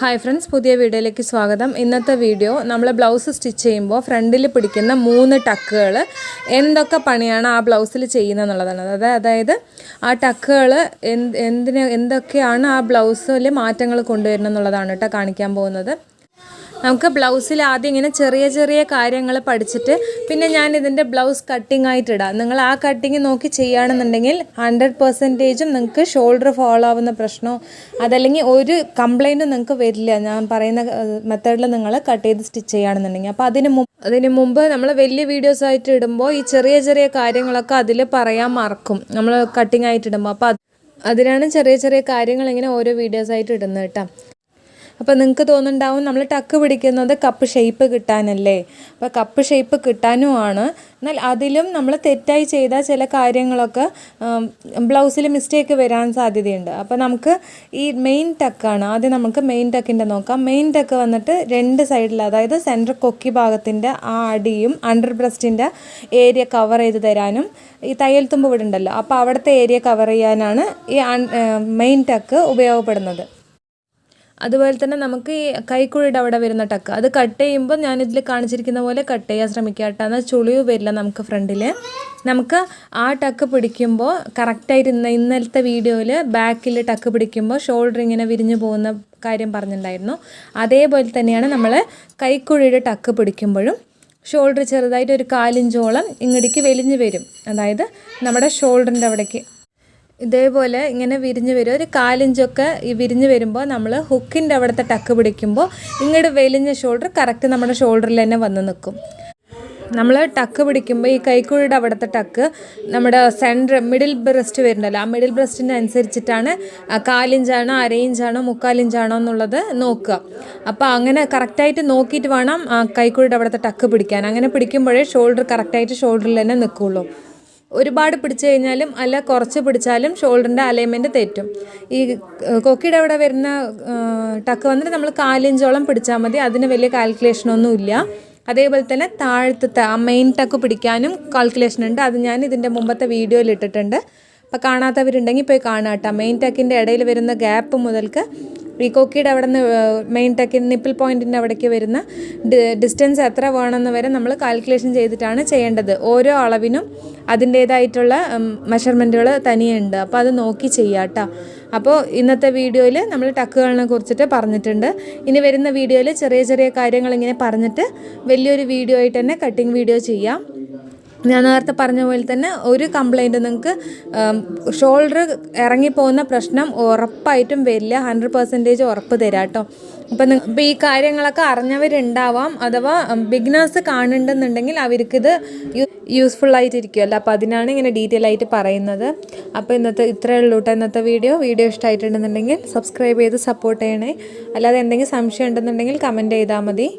Hi friends, പുതിയ വീഡിയോയിലേക്ക് സ്വാഗതം. ഇന്നത്തെ വീഡിയോ നമ്മൾ ബ്ലൗസ് സ്റ്റിച്ച് ചെയ്യുമ്പോൾ ഫ്രണ്ടിൽ പിടിക്കുന്ന 3 ടക്കുകൾ എന്തൊക്കെ പണിയാണ് ആ ബ്ലൗസിൽ ചെയ്യുന്നത് എന്നുള്ളതാണ്. അതായത് ആ ടക്കുകൾ എന്തൊക്കെയാണ് ആ ബ്ലൗസിൽ മാറ്റങ്ങൾ കൊണ്ടുവരുന്നത് എന്നുള്ളതാണ് കേട്ടോ കാണിക്കാൻ പോകുന്നത്. നമുക്ക് ബ്ലൗസിൽ ആദ്യം ഇങ്ങനെ ചെറിയ ചെറിയ കാര്യങ്ങൾ പഠിച്ചിട്ട് പിന്നെ ഞാൻ ഇതിൻ്റെ ബ്ലൗസ് കട്ടിംഗ് ആയിട്ടിടാം. നിങ്ങൾ ആ കട്ടിങ് നോക്കി ചെയ്യുകയാണെന്നുണ്ടെങ്കിൽ 100% നിങ്ങൾക്ക് ഷോൾഡർ ഫോളോ ആവുന്ന പ്രശ്നമോ അതല്ലെങ്കിൽ ഒരു കംപ്ലൈൻറ്റും നിങ്ങൾക്ക് വരില്ല. ഞാൻ പറയുന്ന മെത്തേഡിൽ നിങ്ങൾ കട്ട് ചെയ്ത് സ്റ്റിച്ച് ചെയ്യുകയാണെന്നുണ്ടെങ്കിൽ. അപ്പോൾ അതിന് മുമ്പ് നമ്മൾ വലിയ വീഡിയോസ് ആയിട്ട് ഇടുമ്പോൾ ഈ ചെറിയ ചെറിയ കാര്യങ്ങളൊക്കെ അതിൽ പറയാൻ മറക്കും നമ്മൾ കട്ടിങ് ആയിട്ട് ഇടുമ്പോൾ. അപ്പോൾ അതിനാണ് ചെറിയ ചെറിയ കാര്യങ്ങൾ ഇങ്ങനെ ഓരോ വീഡിയോസ് ആയിട്ട് ഇടുന്നത് കേട്ടോ. അപ്പോൾ നിങ്ങൾക്ക് തോന്നുന്നുണ്ടാവും നമ്മൾ ടക്ക് പിടിക്കുന്നത് കപ്പ് ഷേപ്പ് കിട്ടാനല്ലേ. അപ്പോൾ കപ്പ് ഷേപ്പ് കിട്ടാനുമാണ്. എന്നാൽ അതിലും നമ്മൾ തെറ്റായി ചെയ്ത ചില കാര്യങ്ങളൊക്കെ ബ്ലൗസിൽ മിസ്റ്റേക്ക് വരാൻ സാധ്യതയുണ്ട്. അപ്പോൾ നമുക്ക് ഈ മെയിൻ ടക്കാണ് ആദ്യം നമുക്ക് മെയിൻ ടക്കിൻ്റെ നോക്കാം. മെയിൻ ടക്ക് വന്നിട്ട് 2 സൈഡിൽ, അതായത് സെൻറ്റർ കൊക്കി ഭാഗത്തിൻ്റെ ആ അടിയും അണ്ടർ ബ്രസ്റ്റിൻ്റെ ഏരിയ കവർ ചെയ്ത് തരാനും ഈ തയ്യൽ തുമ്പ് വിടുണ്ടല്ലോ, അപ്പോൾ അവിടുത്തെ ഏരിയ കവർ ചെയ്യാനാണ് ഈ മെയിൻ ടക്ക് ഉപയോഗപ്പെടുന്നത്. അതുപോലെ തന്നെ നമുക്ക് ഈ കൈക്കുഴിയുടെ അവിടെ വരുന്ന ടക്ക് അത് കട്ട് ചെയ്യുമ്പോൾ ഞാനിതിൽ കാണിച്ചിരിക്കുന്ന പോലെ കട്ട് ചെയ്യാൻ ശ്രമിക്കുക കേട്ടോ. എന്നാൽ ചുളിവ് വരില്ല നമുക്ക് ഫ്രണ്ടിൽ. നമുക്ക് ആ ടക്ക് പിടിക്കുമ്പോൾ കറക്റ്റായിട്ട് ഇന്നലത്തെ വീഡിയോയിൽ ബാക്കിൽ ടക്ക് പിടിക്കുമ്പോൾ ഷോൾഡർ ഇങ്ങനെ വിരിഞ്ഞു പോകുന്ന കാര്യം പറഞ്ഞിട്ടുണ്ടായിരുന്നു. അതേപോലെ തന്നെയാണ് നമ്മൾ കൈക്കുഴിയുടെ ടക്ക് പിടിക്കുമ്പോഴും ഷോൾഡർ ചെറുതായിട്ട് ഒരു 1/4 ഇഞ്ചോളം ഇങ്ങോട്ടേക്ക് വലിഞ്ഞു വരും. അതായത് നമ്മുടെ ഷോൾഡറിൻ്റെ അവിടേക്ക് ഇതേപോലെ ഇങ്ങനെ വിരിഞ്ഞ് വരും. ഒരു 1/4 ഇഞ്ചൊക്കെ ഈ വിരിഞ്ഞ് വരുമ്പോൾ നമ്മൾ ഹുക്കിൻ്റെ അവിടുത്തെ ടക്ക് പിടിക്കുമ്പോൾ ഇങ്ങോട്ട് വലിഞ്ഞ ഷോൾഡർ കറക്റ്റ് നമ്മുടെ ഷോൾഡറിൽ തന്നെ വന്ന് നിൽക്കും. നമ്മൾ ടക്ക് പിടിക്കുമ്പോൾ ഈ കൈക്കുഴിയുടെ അവിടുത്തെ ടക്ക് നമ്മുടെ മിഡിൽ ബ്രസ്റ്റ് വരുന്നുണ്ടല്ലോ, ആ മിഡിൽ ബ്രസ്റ്റിൻ്റെ അനുസരിച്ചിട്ടാണ് 1/4 ഇഞ്ചാണോ 1/2 ഇഞ്ചാണോ 3/4 ഇഞ്ചാണോ എന്നുള്ളത് നോക്കുക. അപ്പോൾ അങ്ങനെ കറക്റ്റായിട്ട് നോക്കിയിട്ട് വേണം കൈക്കുഴിയുടെ അവിടുത്തെ ടക്ക് പിടിക്കാൻ. അങ്ങനെ പിടിക്കുമ്പോഴേ ഷോൾഡർ കറക്റ്റായിട്ട് ഷോൾഡറിൽ തന്നെ നിൽക്കുകയുള്ളൂ. ഒരുപാട് പിടിച്ചു കഴിഞ്ഞാലും അല്ല കുറച്ച് പിടിച്ചാലും ഷോൾഡറിൻ്റെ അലൈൻമെൻറ്റ് തെറ്റും. ഈ കൊക്കിയുടെ അവിടെ വരുന്ന ടക്ക് വന്നിട്ട് നമ്മൾ 1/4 ഇഞ്ചോളം പിടിച്ചാൽ മതി. അതിന് വലിയ കാൽക്കുലേഷനൊന്നും ഇല്ല. അതേപോലെ തന്നെ താഴത്തെ ആ മെയിൻ ടക്ക് പിടിക്കാനും കാൽക്കുലേഷൻ ഉണ്ട്. അത് ഞാൻ ഇതിൻ്റെ മുമ്പത്തെ വീഡിയോയിൽ ഇട്ടിട്ടുണ്ട്. അപ്പോൾ കാണാത്തവരുണ്ടെങ്കിൽ പോയി കാണാം കേട്ടോ. മെയിൻ ടക്കിൻ്റെ ഇടയിൽ വരുന്ന ഗ്യാപ്പ് മുതൽക്ക് ഈ കൊക്കിയുടെ അവിടെ നിന്ന് മെയിൻ ടക്കിന് നിപ്പിൾ പോയിൻറ്റിൻ്റെ അവിടേക്ക് വരുന്ന ഡിസ്റ്റൻസ് എത്ര വേണമെന്ന് വരെ നമ്മൾ കാൽക്കുലേഷൻ ചെയ്തിട്ടാണ് ചെയ്യേണ്ടത്. ഓരോ അളവിനും അതിൻ്റേതായിട്ടുള്ള മെഷർമെൻറ്റുകൾ തനിയുണ്ട്. അപ്പോൾ അത് നോക്കി ചെയ്യാം കേട്ടോ. അപ്പോൾ ഇന്നത്തെ വീഡിയോയിൽ നമ്മൾ ടക്കുകളിനെ കുറിച്ചിട്ട് പറഞ്ഞിട്ടുണ്ട്. ഇനി വരുന്ന വീഡിയോയിൽ ചെറിയ ചെറിയ കാര്യങ്ങൾ ഇങ്ങനെ പറഞ്ഞിട്ട് വലിയൊരു വീഡിയോ ആയിട്ട് തന്നെ കട്ടിങ് വീഡിയോ ചെയ്യാം. ഞാൻ നേരത്തെ പറഞ്ഞ പോലെ തന്നെ ഒരു കംപ്ലൈൻറ്റ് നിങ്ങൾക്ക് ഷോൾഡർ ഇറങ്ങിപ്പോകുന്ന പ്രശ്നം ഉറപ്പായിട്ടും വരില്ല. 100% ഉറപ്പ് തരാം കേട്ടോ. അപ്പം ഈ കാര്യങ്ങളൊക്കെ അറിഞ്ഞവരുണ്ടാവാം, അഥവാ ബിഗിനേഴ്സ് കാണുന്നുണ്ടെന്നുണ്ടെങ്കിൽ അവർക്കിത് യൂസ്ഫുൾ ആയിട്ടിരിക്കുമല്ലോ. അപ്പോൾ അതിനാണ് ഇങ്ങനെ ഡീറ്റെയിൽ ആയിട്ട് പറയുന്നത്. അപ്പോൾ ഇത്രയേ ഉള്ളൂ കേട്ടോ ഇന്നത്തെ വീഡിയോ ഇഷ്ടമായിട്ടുണ്ടെന്നുണ്ടെങ്കിൽ സബ്സ്ക്രൈബ് ചെയ്ത് സപ്പോർട്ട് ചെയ്യണേ. അല്ലാതെ എന്തെങ്കിലും സംശയം ഉണ്ടെന്നുണ്ടെങ്കിൽ കമൻറ്റ് ചെയ്താൽ മതി.